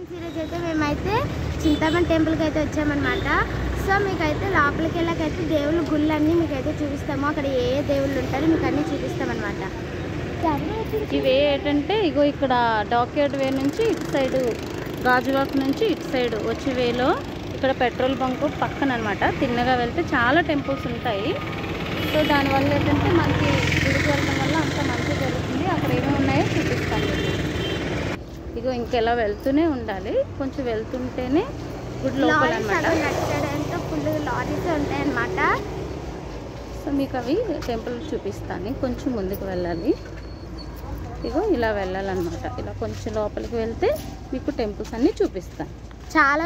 Friends ఈరోజు అయితే మేమైతే చింతామణి టెంపుల్కి అయితే వచ్చామన్నమాట. సో మీకైతే లోపలికి వెళ్ళాకైతే దేవుళ్ళ గుళ్ళన్నీ మీకైతే చూపిస్తాము. అక్కడ ఏ ఏ దేవుళ్ళు ఉంటారో మీకు అన్నీ చూపిస్తామన్నమాట. ఇవి ఏంటంటే ఇగో ఇక్కడ డాక్యార్డ్ వే నుంచి ఇటు సైడ్ గాజువాక్ నుంచి ఇటు సైడ్ వచ్చే వేలో ఇక్కడ పెట్రోల్ బంక్ పక్కన అనమాట. తిన్నగా వెళ్తే చాలా టెంపుల్స్ ఉంటాయి. సో దానివల్ల ఏంటంటే మనకి గుడికి వెళ్ళడం వల్ల అంత మంచి జరుగుతుంది. అక్కడ ఏమేమి ఉన్నాయో చూపిస్తాను. ఇగో ఇంకెలా వెళ్తూనే ఉండాలి, కొంచెం వెళ్తుంటేనే గుడి లోపల అనమాట. ఫుల్ లారీస్ ఉంటాయి అన్నమాట. సో మీకు అవి టెంపుల్ చూపిస్తాను. కొంచెం ముందుకు వెళ్ళాలి. ఇగో ఇలా వెళ్ళాలన్నమాట. ఇలా కొంచెం లోపలికి వెళ్తే మీకు టెంపుల్స్ అన్నీ చూపిస్తాను. చాలా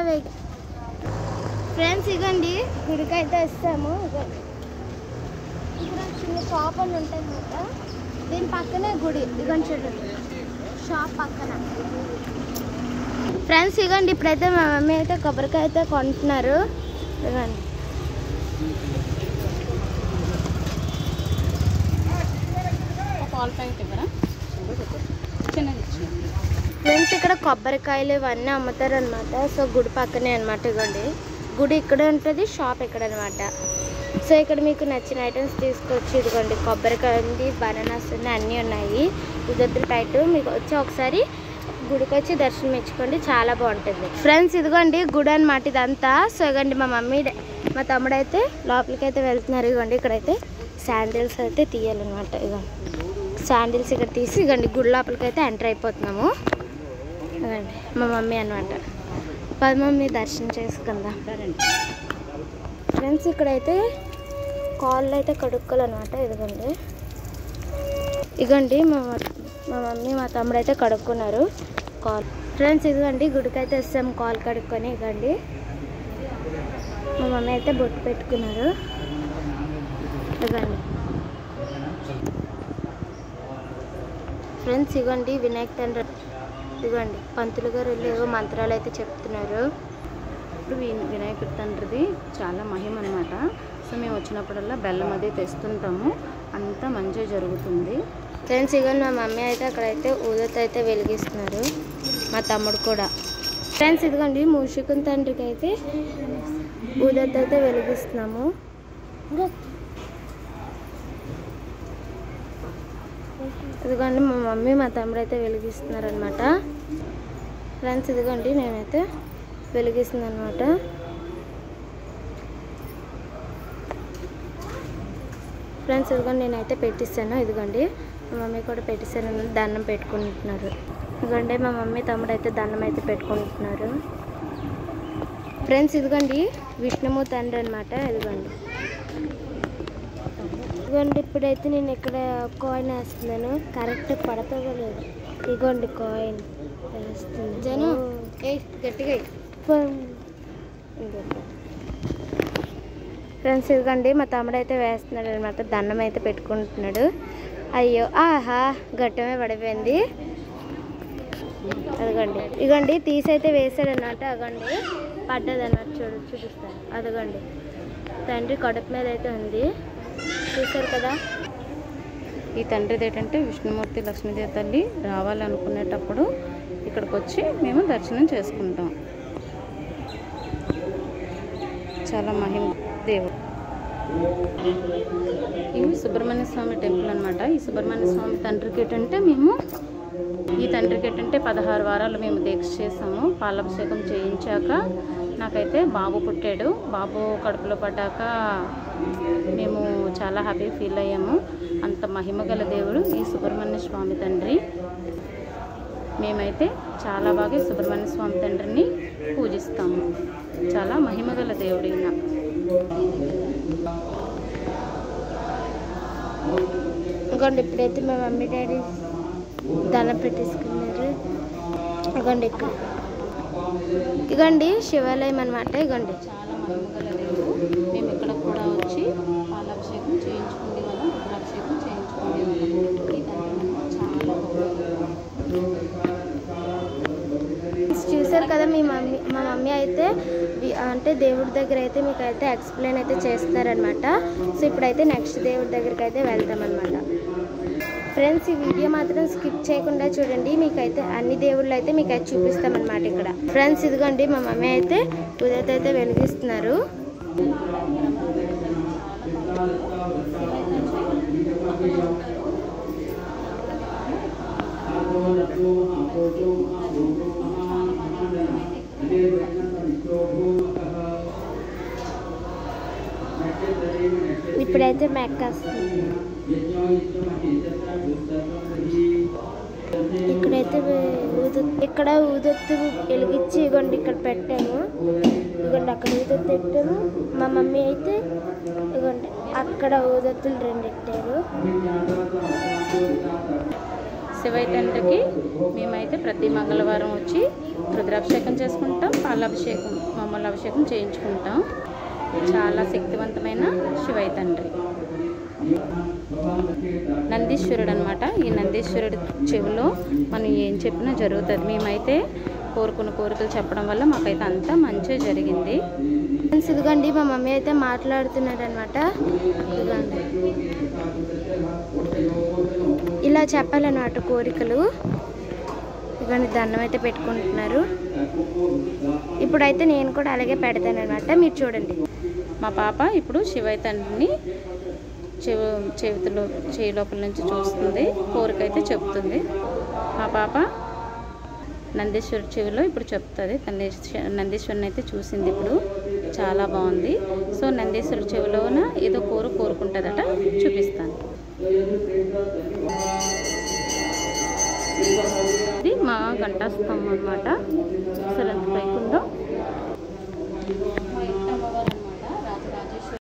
ఫ్రెండ్స్ ఇగోండి గుడికి అయితే వస్తాము. ఇక్కడ చిన్న షాప్ అని ఉంటుంది అన్నమాట. దీని పక్కనే గుడి. ఇగోండి చూడండి షాప్ పక్కన. ఫ్రెండ్స్ ఇగోండి ఇప్పుడైతే మా మమ్మీ అయితే కొబ్బరికాయ అయితే కొంటున్నారు. ఇవ్వండి పాల ప్యాకెట్ ఇవ్వరా? ఫ్రెండ్స్ ఇక్కడ కొబ్బరికాయలు ఇవన్నీ అమ్ముతారు అనమాట. సో గుడి పక్కనే అనమాట. ఇవ్వండి గుడి ఇక్కడ ఉంటుంది, షాప్ ఇక్కడ అనమాట. సో ఇక్కడ మీకు నచ్చిన ఐటమ్స్ తీసుకొచ్చి ఇదిగోండి కొబ్బరికాయ ఉంది, బనానాస్ ఉంది, అన్నీ ఉన్నాయి. ఉదొద్దురు టైట్ మీకు వచ్చి ఒకసారి గుడికి వచ్చి దర్శనం ఇచ్చుకోండి, చాలా బాగుంటుంది. ఫ్రెండ్స్ ఇదిగోండి గుడి అనమాట ఇదంతా. సో ఇగోండి మా మమ్మీ మా తమ్ముడు అయితే లోపలికి అయితే వెళ్తున్నారు. ఇగోండి ఇక్కడైతే శాండిల్స్ అయితే తీయాలన్నమాట. ఇగోండి శాండిల్స్ ఇక్కడ తీసి ఇగోండి గుడి లోపలికి అయితే ఎంటర్ అయిపోతున్నాము. ఇగోండి మా మమ్మీ అనమాట. పది మమ్మీ దర్శనం చేసుకుందాం. ఫ్రెండ్స్ ఇక్కడైతే కాళ్ళు అయితే కడుక్కోవాలన్నమాట. ఇదిగోండి ఇగోండి మా మమ్మీ మా తమ్ముడు అయితే కడుక్కున్నారు కాల్. ఫ్రెండ్స్ ఇదిగోండి గుడికి అయితే వస్తాం కాల్ కడుక్కొని. ఇగోండి మా మమ్మీ అయితే బొట్టు పెట్టుకున్నారు. ఇగోండి ఫ్రెండ్స్ ఇగోండి వినాయక తండ్రి. ఇదిగోండి పంతులు గారు వెళ్ళి ఏవో మంత్రాలు అయితే చెప్తున్నారు. ఇప్పుడు వినాయకుడి తండ్రిది చాలా మహిమ అనమాట. సో మేము వచ్చినప్పుడల్లా బెల్లం అది తెస్తుంటాము, అంతా మంచిగా జరుగుతుంది. ఫ్రెండ్స్ ఇగోండి మా మమ్మీ అయితే అక్కడైతే ఊదత అయితే వెలిగిస్తున్నారు, మా తమ్ముడు కూడా. ఫ్రెండ్స్ ఇదిగోండి మూషికుని తండ్రికి అయితే ఊదత అయితే వెలిగిస్తున్నాము. ఇదిగోండి మా మమ్మీ మా తమ్ముడు అయితే వెలిగిస్తున్నారు అనమాట. ఫ్రెండ్స్ ఇదిగోండి నేనైతే వెలిగిస్తుంది అనమాట. ఫ్రెండ్స్ ఇదిగోండి నేనైతే పెట్టిస్తాను. ఇదిగోండి మా మమ్మీ కూడా పెట్టిస్తాను, దండం పెట్టుకుంటున్నారు. ఇదిగోండి మా మమ్మీ తమ్ముడు అయితే దండం అయితే పెట్టుకుంటున్నారు. ఫ్రెండ్స్ ఇదిగోండి విష్ణుమూర్తి తండ్రి అనమాట. ఇదిగోండి ఇదిగోండి ఇప్పుడైతే నేను ఇక్కడ కాయిన్ వేస్తున్నాను, కరెక్ట్ పడతాదో లేదు. ఇదిగోండి కాయిన్ వేస్తుంది. జను గట్టిగా. ఫ్రెండ్స్ ఇదిగోండి మా తమ్ముడు అయితే వేస్తున్నాడు అనమాట, దండం అయితే పెట్టుకుంటున్నాడు. అయ్యో ఆహా గట్టమే పడిపోయింది. అదిగోండి ఇదిగోండి తీసైతే వేసాడు అనమాట. అదిగోండి పడ్డది అనమాట. చూపిస్తాను. అదిగోండి తండ్రి కడుపు మీద అయితే ఉంది, చూసారు కదా. ఈ తండ్రిది ఏంటంటే విష్ణుమూర్తి లక్ష్మీదేవి తల్లి రావాలనుకునేటప్పుడు ఇక్కడికి వచ్చి మేము దర్శనం చేసుకుంటాం. చాలా మహిమ దేవుడు. ఇవి సుబ్రహ్మణ్య స్వామి టెంపుల్ అనమాట. ఈ సుబ్రహ్మణ్య స్వామి తండ్రికి ఏంటంటే ఈ తండ్రికి ఏంటంటే 16 వారాలు మేము దీక్ష చేసాము. పాలాభిషేకం చేయించాక నాకైతే బాబు పుట్టాడు. బాబు కడుపులో పడ్డాక మేము చాలా హ్యాపీ ఫీల్ అయ్యాము. అంత మహిమగల దేవుడు ఈ సుబ్రహ్మణ్య స్వామి తండ్రి. మేమైతే చాలా బాగా సుబ్రహ్మణ్య స్వామి తండ్రిని పూజిస్తాము. చాలా మహిమగల దేవుడు ఈయన. ఇంకోండి ఇప్పుడైతే మా మమ్మీ డాడీ దండం పెట్టేసుకున్నారు. ఇగోండి ఇక్కడ ఇగోండి శివాలయం అనమాట. ఇగోండి చాలా మహిమగల దేవుడు. మేము ఇక్కడ కూడా వచ్చి పాలాభిషేకం చేయించుకునే వాళ్ళం, రుద్రాభిషేకం చేయించుకునే వాళ్ళం. ఈ తండ్రి చాలా చూసారు కదా. మా మమ్మీ అయితే అంటే దేవుడి దగ్గర అయితే మీకు అయితే ఎక్స్ప్లెయిన్ అయితే చేస్తారనమాట. సో ఇప్పుడైతే నెక్స్ట్ దేవుడి దగ్గరికి అయితే వెళ్తామన్నమాట. ఫ్రెండ్స్ ఈ వీడియో మాత్రం స్కిప్ చేయకుండా చూడండి. మీకైతే అన్ని దేవుళ్ళు అయితే మీకు అయితే చూపిస్తామన్నమాట ఇక్కడ. ఫ్రెండ్స్ ఇదిగోండి మా మమ్మీ అయితే ఉదయత అయితే వెలిగిస్తున్నారు. ఇప్పుడైతే మెక్కేస్తుంది. ఇక్కడైతే ఇక్కడ ఊదొత్తు వెలిగించి ఇగోండి ఇక్కడ పెట్టాము. ఇగోండి అక్కడ ఊదొత్తు పెట్టాము. మా మమ్మీ అయితే ఇగోండి అక్కడ ఊదొత్తులు 2 పెట్టారు. శివయ్య తండ్రికి మేమైతే ప్రతి మంగళవారం వచ్చి రుద్రాభిషేకం చేసుకుంటాం, పాలాభిషేకం మామూలు అభిషేకం చేయించుకుంటాం. చాలా శక్తివంతమైన శివయ్య తండ్రి నందీశ్వరుడు అనమాట. ఈ నందీశ్వరుడు చెవిలో మనం ఏం చెప్పినా జరుగుతుంది. మేమైతే కోరుకున్న కోరికలు చెప్పడం వల్ల మాకైతే అంతా మంచిగా జరిగింది. ఇదిగోండి మా మమ్మీ అయితే మాట్లాడుతున్నాడు అనమాట. ఇదిగోండి ఇలా చెప్పాలన్నమాట కోరికలు. ఇదిగోండి దండం అయితే పెట్టుకుంటున్నారు. ఇప్పుడైతే నేను కూడా అలాగే పెడతాను అనమాట, మీరు చూడండి. మా పాప ఇప్పుడు శివయ్య తండ్రిని చెవి లోపల నుంచి చూస్తుంది, కోరిక అయితే చెప్తుంది. మా పాప నందీశ్వరుడి చెవిలో ఇప్పుడు చెప్తుంది. నందీశ్వరుని అయితే చూసింది, ఇప్పుడు చాలా బాగుంది. సో నందీశ్వరుడి చెవిలోన ఏదో కోరుకుంటుందట, చూపిస్తాను. ఇది మా గంటా స్తంభం అన్నమాట. అసలు ఎంత పైకి ఉందో